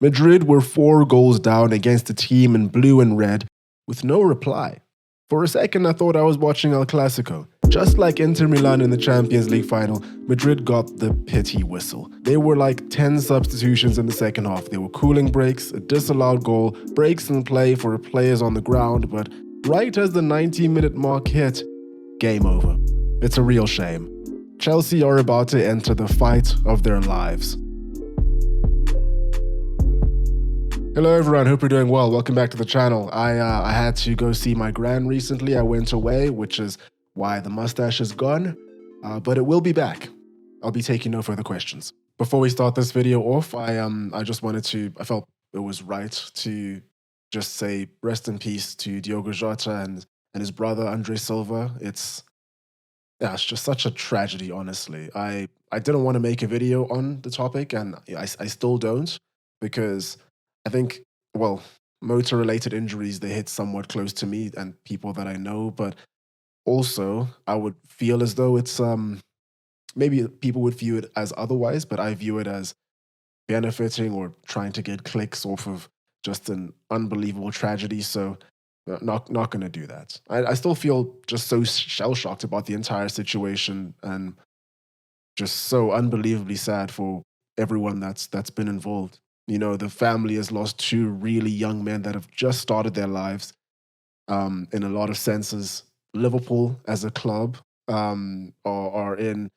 Madrid were 4 goals down against a team in blue and red with no reply. For a second, I thought I was watching El Clasico. Just like Inter Milan in the Champions League final, Madrid got the pity whistle. There were like 10 substitutions in the second half. There were cooling breaks, a disallowed goal, breaks in play for players on the ground, but right as the 90-minute mark hit, game over. It's a real shame. Chelsea are about to enter the fight of their lives. Hello everyone, hope you're doing well. Welcome back to the channel. I had to go see my gran recently. I went away, which is why the mustache is gone, but it will be back. I'll be taking no further questions. Before we start this video off, I felt it was right to just say rest in peace to Diogo Jota and his brother Andre Silva. It's just such a tragedy, honestly. I didn't want to make a video on the topic, and I still don't, because I think, well, motor-related injuries, they hit somewhat close to me and people that I know, but also I would feel as though it's, maybe people would view it as otherwise, but I view it as benefiting or trying to get clicks off of just an unbelievable tragedy, so not going to do that. I still feel just so shell-shocked about the entire situation and just so unbelievably sad for everyone that's been involved. You know, the family has lost 2 really young men that have just started their lives. In a lot of senses, Liverpool as a club are in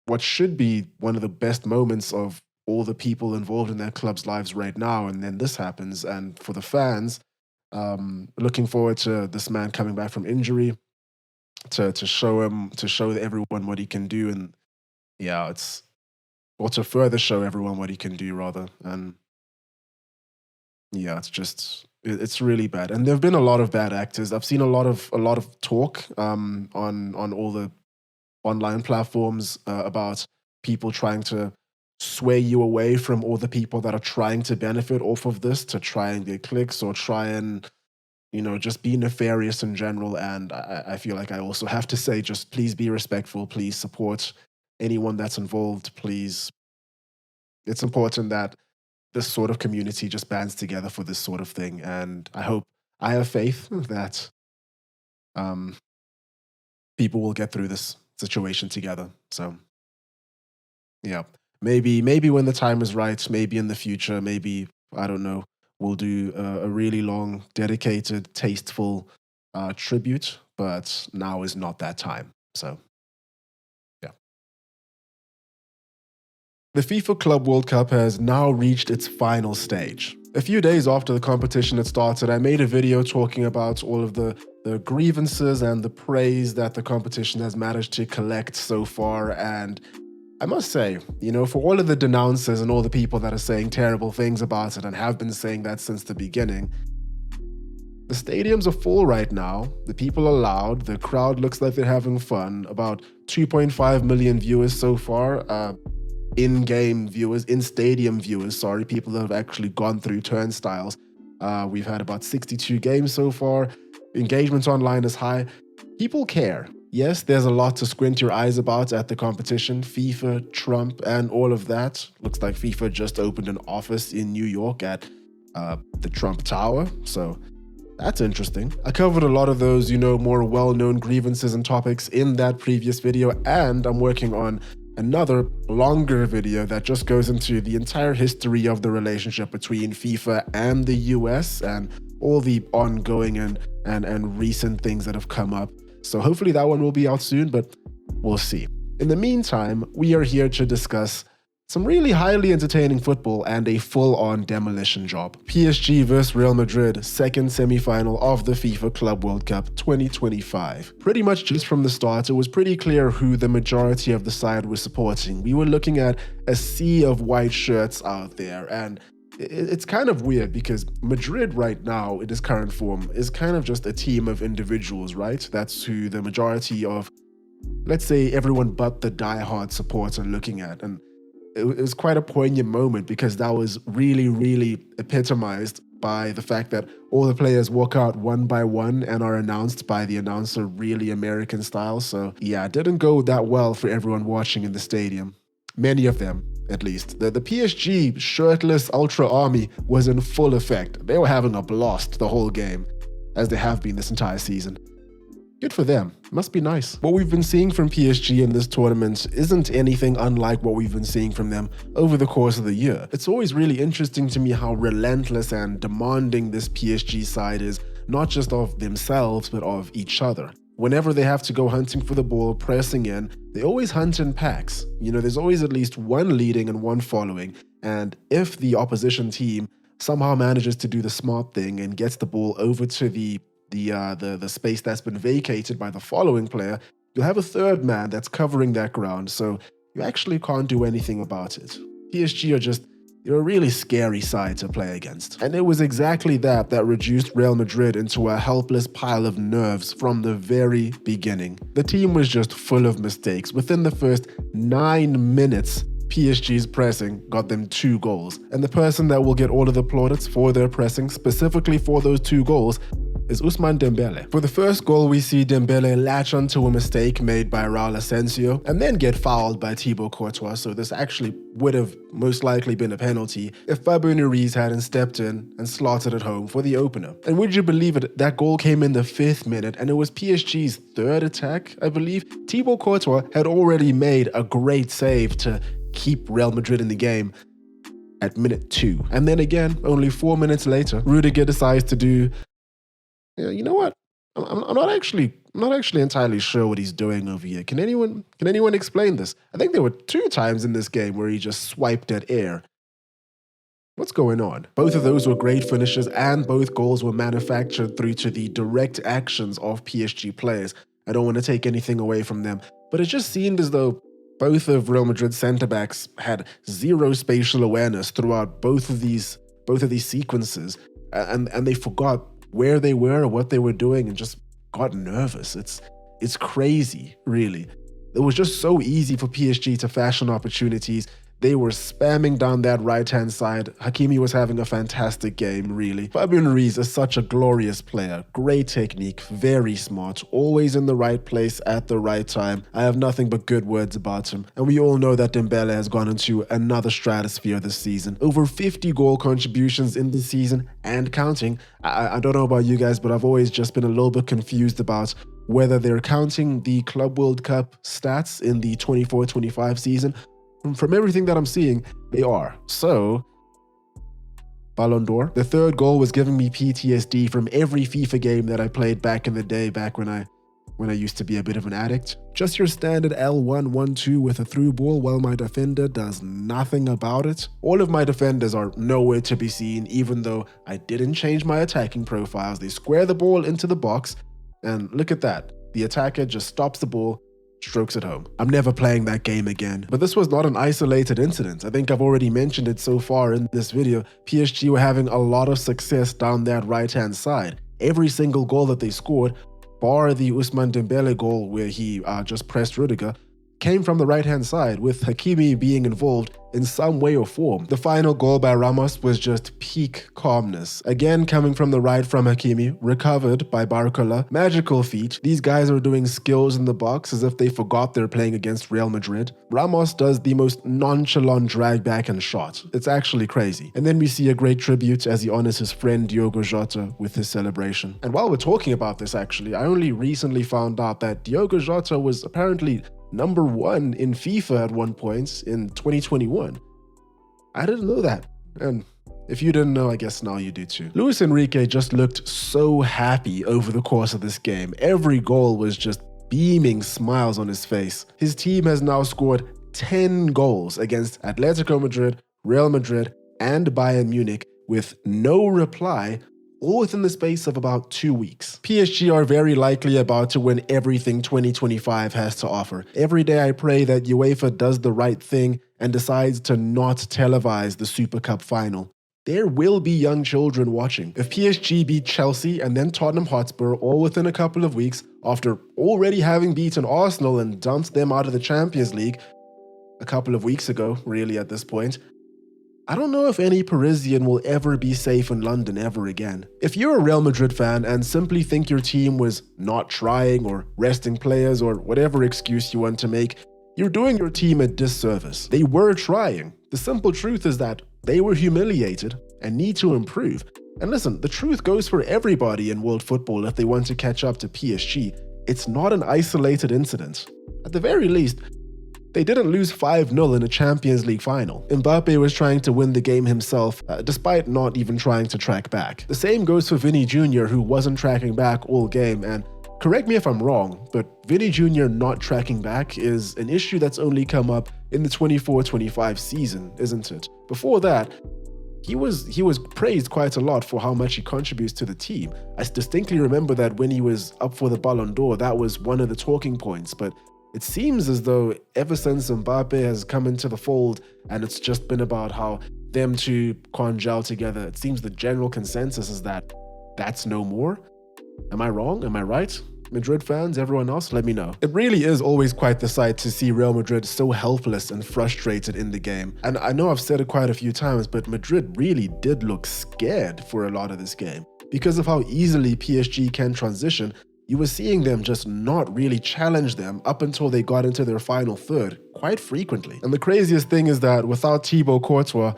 what should be one of the best moments of all the people involved in their club's lives right now. And then this happens. And for the fans, looking forward to this man coming back from injury to show everyone what he can do. And yeah, or to further show everyone what he can do, rather. And yeah, it's really bad. And there've been a lot of bad actors. I've seen a lot of talk on all the online platforms about people trying to sway you away from all the people that are trying to benefit off of this, to try and get clicks or try and, you know, just be nefarious in general. And I feel like I also have to say, just please be respectful, please support anyone that's involved, please. It's important that this sort of community just bands together for this sort of thing. And I have faith that people will get through this situation together. So yeah, maybe when the time is right, maybe in the future, maybe, I don't know, we'll do a really long, dedicated, tasteful tribute, but now is not that time. So the FIFA Club World Cup has now reached its final stage. A few days after the competition had started, I made a video talking about all of the grievances and the praise that the competition has managed to collect so far. And I must say, you know, for all of the denouncers and all the people that are saying terrible things about it and have been saying that since the beginning, the stadiums are full right now. The people are loud. The crowd looks like they're having fun. About 2.5 million viewers so far. In-game viewers, in-stadium viewers, sorry, people that have actually gone through turnstiles. We've had about 62 games so far. Engagement online is high. People care. Yes, there's a lot to squint your eyes about at the competition. FIFA, Trump, and all of that. Looks like FIFA just opened an office in New York at the Trump Tower, so that's interesting. I covered a lot of those, you know, more well-known grievances and topics in that previous video, and I'm working on another longer video that just goes into the entire history of the relationship between FIFA and the US and all the ongoing and recent things that have come up. So hopefully that one will be out soon, but we'll see. In the meantime, we are here to discuss some really highly entertaining football and a full-on demolition job. PSG vs Real Madrid, second semi-final of the FIFA Club World Cup 2025. Pretty much just from the start, it was pretty clear who the majority of the side was supporting. We were looking at a sea of white shirts out there, and it's kind of weird because Madrid right now, in its current form, is kind of just a team of individuals, right? That's who the majority of, let's say, everyone but the die-hard supports are looking at. And it was quite a poignant moment because that was really, really epitomized by the fact that all the players walk out one by one and are announced by the announcer really American style. So yeah, it didn't go that well for everyone watching in the stadium. Many of them, at least. The PSG shirtless ultra army was in full effect. They were having a blast the whole game, as they have been this entire season. Good for them. Must be nice. What we've been seeing from PSG in this tournament isn't anything unlike what we've been seeing from them over the course of the year. It's always really interesting to me how relentless and demanding this PSG side is, not just of themselves, but of each other. Whenever they have to go hunting for the ball, pressing in, they always hunt in packs. You know, there's always at least one leading and one following. And if the opposition team somehow manages to do the smart thing and gets the ball over to the space that's been vacated by the following player, you'll have a third man that's covering that ground, so you actually can't do anything about it. PSG are just, they're a really scary side to play against. And it was exactly that reduced Real Madrid into a helpless pile of nerves from the very beginning. The team was just full of mistakes. Within the first 9 minutes, PSG's pressing got them 2 goals. And the person that will get all of the plaudits for their pressing, specifically for those 2 goals, is Ousmane Dembele. For the first goal, we see Dembele latch onto a mistake made by Raul Asensio and then get fouled by Thibaut Courtois, so this actually would have most likely been a penalty if Fabio Ruiz hadn't stepped in and slotted it home for the opener. And would you believe it, that goal came in the 5th minute and it was PSG's 3rd attack, I believe. Thibaut Courtois had already made a great save to keep Real Madrid in the game at minute 2. And then again, only 4 minutes later, Rudiger decides to do, you know what? I'm not actually entirely sure what he's doing over here. Can anyone explain this? I think there were 2 times in this game where he just swiped at air. What's going on? Both of those were great finishes and both goals were manufactured through to the direct actions of PSG players. I don't want to take anything away from them, but it just seemed as though both of Real Madrid's centre-backs had zero spatial awareness throughout both of these sequences, and they forgot where they were or what they were doing and just got nervous. It's crazy, really. It was just so easy for PSG to fashion opportunities. They were spamming down that right-hand side. Hakimi was having a fantastic game, really. Fabio Ruiz is such a glorious player. Great technique, very smart, always in the right place at the right time. I have nothing but good words about him. And we all know that Dembele has gone into another stratosphere this season. Over 50 goal contributions in the season and counting. I don't know about you guys, but I've always just been a little bit confused about whether they're counting the Club World Cup stats in the 24-25 season. From everything that I'm seeing, they are. So, Ballon d'Or. The 3rd goal was giving me PTSD from every FIFA game that I played back in the day, back when I used to be a bit of an addict. Just your standard L1-1-2 with a through ball while my defender does nothing about it. All of my defenders are nowhere to be seen, even though I didn't change my attacking profiles. They square the ball into the box, and look at that. The attacker just stops the ball, strokes it home. I'm never playing that game again. But this was not an isolated incident. I think I've already mentioned it so far in this video. PSG were having a lot of success down that right-hand side. Every single goal that they scored, bar the Ousmane Dembele goal where he just pressed Rudiger, came from the right-hand side, with Hakimi being involved in some way or form. The final goal by Ramos was just peak calmness. Again, coming from the right from Hakimi, recovered by Barcola. Magical feat. These guys are doing skills in the box as if they forgot they're playing against Real Madrid. Ramos does the most nonchalant drag back and shot. It's actually crazy. And then we see a great tribute as he honors his friend Diogo Jota with his celebration. And while we're talking about this, actually, I only recently found out that Diogo Jota was apparently number 1 in FIFA at one point in 2021. I didn't know that. And if you didn't know, I guess now you do too. Luis Enrique just looked so happy over the course of this game. Every goal was just beaming smiles on his face. His team has now scored 10 goals against Atletico Madrid, Real Madrid, and Bayern Munich with no reply, all within the space of about 2 weeks. PSG are very likely about to win everything 2025 has to offer. Every day I pray that UEFA does the right thing and decides to not televise the Super Cup final. There will be young children watching. If PSG beat Chelsea and then Tottenham Hotspur all within a couple of weeks, after already having beaten Arsenal and dumped them out of the Champions League a couple of weeks ago, really at this point, I don't know if any Parisian will ever be safe in London ever again. If you're a Real Madrid fan and simply think your team was not trying or resting players or whatever excuse you want to make, You're doing your team a disservice. They were trying. The simple truth is that they were humiliated and need to improve. And listen, the truth goes for everybody in world football if they want to catch up to PSG. It's not an isolated incident. At the very least, they didn't lose 5-0 in a Champions League final. Mbappé was trying to win the game himself, despite not even trying to track back. The same goes for Vinny Jr., who wasn't tracking back all game, and correct me if I'm wrong, but Vinny Jr. not tracking back is an issue that's only come up in the 24-25 season, isn't it? Before that, he was praised quite a lot for how much he contributes to the team. I distinctly remember that when he was up for the Ballon d'Or, that was one of the talking points, but it seems as though ever since Mbappé has come into the fold and it's just been about how them two can't gel together, it seems the general consensus is that that's no more. Am I wrong? Am I right? Madrid fans, everyone else, let me know. It really is always quite the sight to see Real Madrid so helpless and frustrated in the game. And I know I've said it quite a few times, but Madrid really did look scared for a lot of this game. Because of how easily PSG can transition, you were seeing them just not really challenge them up until they got into their final third quite frequently. And the craziest thing is that without Thibaut Courtois,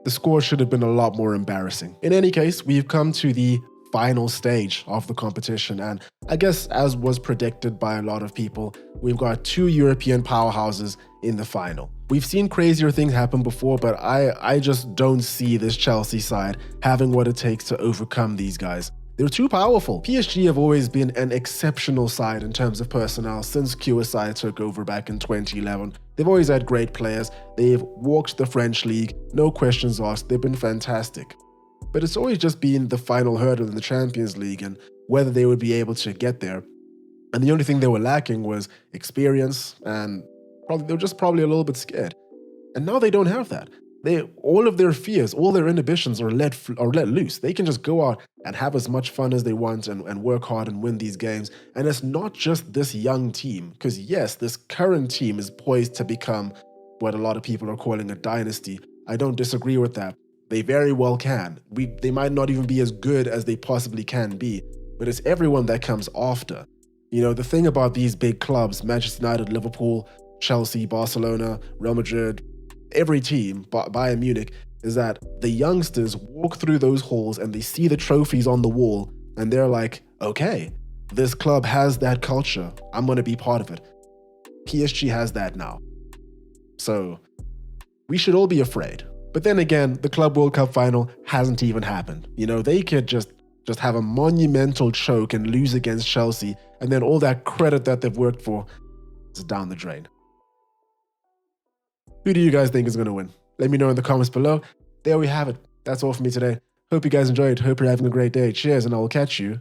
the score should have been a lot more embarrassing. In any case, we've come to the final stage of the competition, and I guess as was predicted by a lot of people, we've got two European powerhouses in the final. We've seen crazier things happen before, but I just don't see this Chelsea side having what it takes to overcome these guys. They're too powerful. PSG have always been an exceptional side in terms of personnel since QSI took over back in 2011. They've always had great players. They've walked the French league, no questions asked. They've been fantastic. But it's always just been the final hurdle in the Champions League and whether they would be able to get there. And the only thing they were lacking was experience, and they were just probably a little bit scared. And now they don't have that. All of their fears, all their inhibitions are let loose. They can just go out and have as much fun as they want and work hard and win these games. And it's not just this young team, because yes, this current team is poised to become what a lot of people are calling a dynasty. I don't disagree with that. They very well can. They might not even be as good as they possibly can be, but it's everyone that comes after. You know, the thing about these big clubs, Manchester United, Liverpool, Chelsea, Barcelona, Real Madrid, every team, Bayern Munich, is that the youngsters walk through those halls and they see the trophies on the wall and they're like, okay, this club has that culture. I'm going to be part of it. PSG has that now. So we should all be afraid. But then again, the Club World Cup final hasn't even happened. You know, they could just have a monumental choke and lose against Chelsea, and then all that credit that they've worked for is down the drain. Who do you guys think is going to win? Let me know in the comments below. There we have it. That's all for me today. Hope you guys enjoyed. Hope you're having a great day. Cheers, and I will catch you